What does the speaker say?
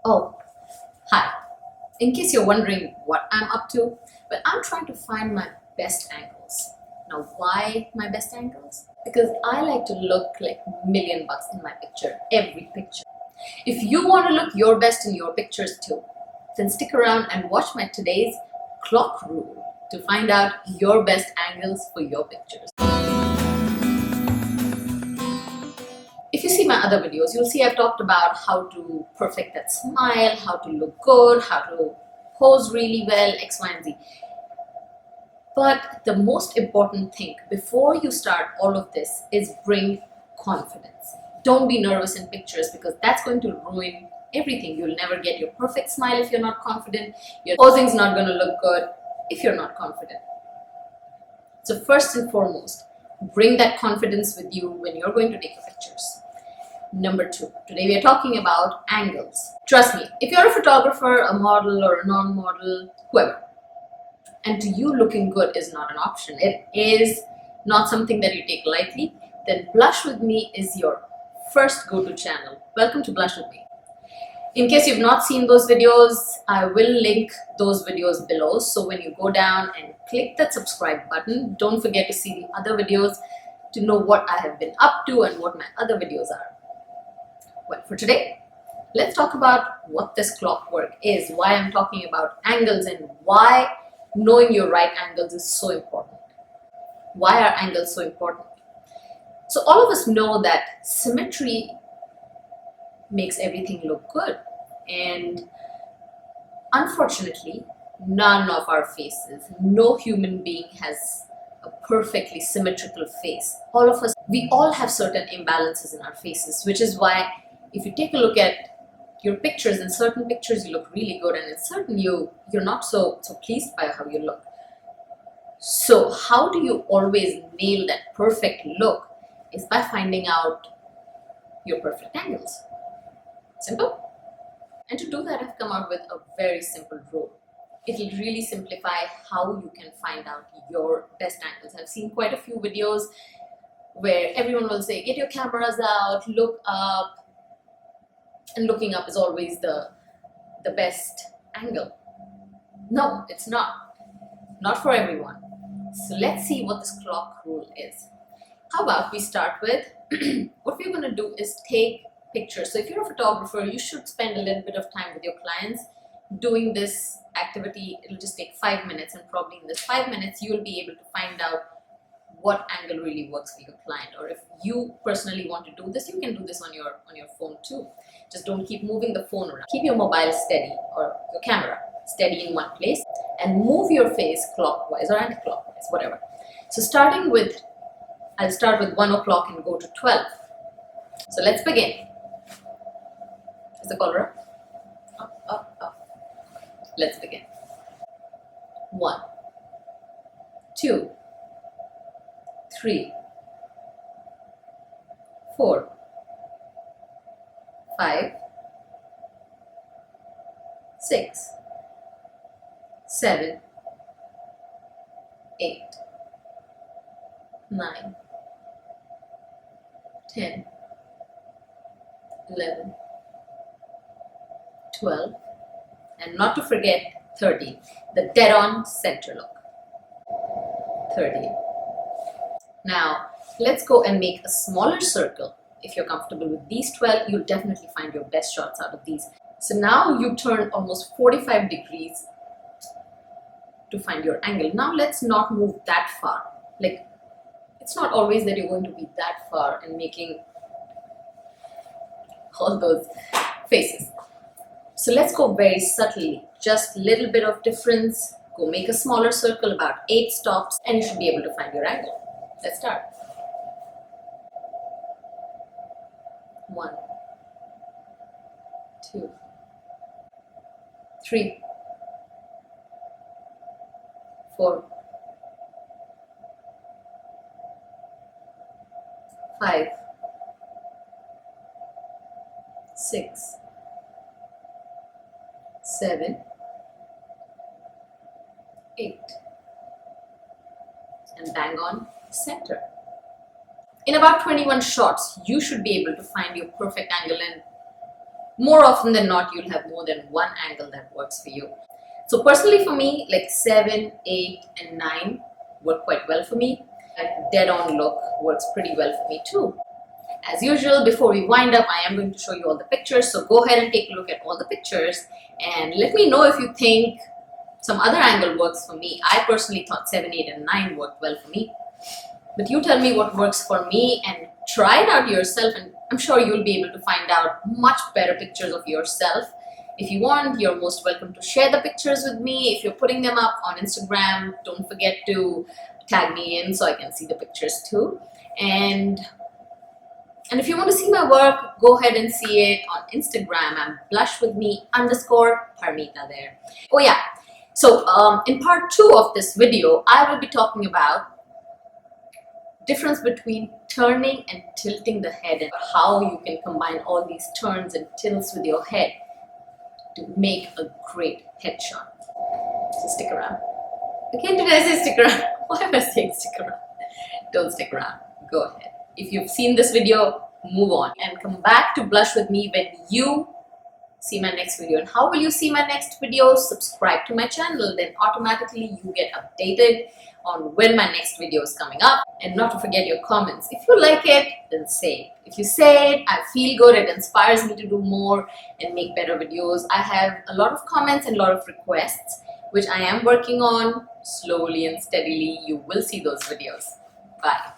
Oh, hi. In case you're wondering what I'm up to, well, I'm trying to find my best angles. Now, why my best angles? Because I like to look like $1,000,000 in my picture, every picture. If you want to look your best in your pictures too, then stick around and watch my today's clock rule to find out your best angles for your pictures. If you see my other videos, you'll see I've talked about how to perfect that smile, how to look good, how to pose really well, X, Y, and Z. But the most important thing before you start all of this is bring confidence. Don't be nervous in pictures because that's going to ruin everything. You'll never get your perfect smile if you're not confident. Your posing's not going to look good if you're not confident. So first and foremost, bring that confidence with you when you're going to take your pictures. Number 2, today we are talking about angles. Trust me, if you're a photographer, a model or a non-model, whoever, and to you looking good is not an option, it is not something that you take lightly, then Blush With Me is your first go-to channel. Welcome to Blush With Me. In case you've not seen those videos, I will link those videos below. So when you go down and click that subscribe button, don't forget to see the other videos to know what I have been up to and what my other videos are. Well, for today, let's talk about what this clockwork is, why I'm talking about angles and why knowing your right angles is so important. Why are angles so important? So all of us know that symmetry makes everything look good, and unfortunately, none of our faces, no human being has a perfectly symmetrical face. All of us, we all have certain imbalances in our faces, which is why if you take a look at your pictures, in certain pictures you look really good and in certain you're not so pleased by how you look. So how do you always nail that perfect look is by finding out your perfect angles. Simple. And to do that, I've come out with a very simple rule. It'll really simplify how you can find out your best angles. I've seen quite a few videos where everyone will say, get your cameras out, look up, and looking up is always the best angle. No, it's not. Not for everyone. So let's see what this clock rule is. How about we start with, what we're going to do is take pictures. So if you're a photographer, you should spend a little bit of time with your clients doing this activity. It'll just take 5 minutes, and probably in this 5 minutes, you'll be able to find out what angle really works for your client. Or if you personally want to do this, you can do this on your phone too. Just don't keep moving the phone around. Keep your mobile steady or your camera steady in one place and move your face clockwise or anti-clockwise, whatever. So I'll start with 1 o'clock and go to 12. So let's begin. Is the collar up? Up, up, up. Let's begin. 1, 2, 3, 4, 5, 6, 7, 8, 9, 10, 11, 12, and not to forget 13, the dead-on center look. 13. Now, let's go and make a smaller circle. If you're comfortable with these 12, you'll definitely find your best shots out of these. So now you turn almost 45 degrees to find your angle. Now let's not move that far. Like, it's not always that you're going to be that far and making all those faces. So let's go very subtly, just a little bit of difference. Go make a smaller circle, about 8 stops, and you should be able to find your angle. Let's start. 1, 2, 3, 4, 5, 6, 7, 8, and bang on center. In about 21 shots, you should be able to find your perfect angle, and more often than not, you'll have more than one angle that works for you. So personally for me, like 7, 8 and 9 work quite well for me. A dead on look works pretty well for me too. As usual, before we wind up, I am going to show you all the pictures. So go ahead and take a look at all the pictures and let me know if you think some other angle works for me. I personally thought 7, 8 and 9 worked well for me. But you tell me what works for me and try it out yourself, and I'm sure you'll be able to find out much better pictures of yourself. If you want, you're most welcome to share the pictures with me. If you're putting them up on Instagram, don't forget to tag me in so I can see the pictures too. And if you want to see my work, go ahead and see it on Instagram. I'm blushwithme_Parmita there. Oh yeah, so in part 2 of this video, I will be talking about difference between turning and tilting the head and how you can combine all these turns and tilts with your head to make a great headshot. So stick around. Again, did I say stick around? Why am I saying stick around? Don't stick around. Go ahead. If you've seen this video, move on and come back to Blush with me when you see my next video. And how will you see my next video? Subscribe to my channel, then automatically you get updated on when my next video is coming up. And not to forget your comments. If you like it, then say it. If you say it, I feel good, it inspires me to do more and make better videos. I have a lot of comments and a lot of requests, which I am working on slowly and steadily. You will see those videos. Bye.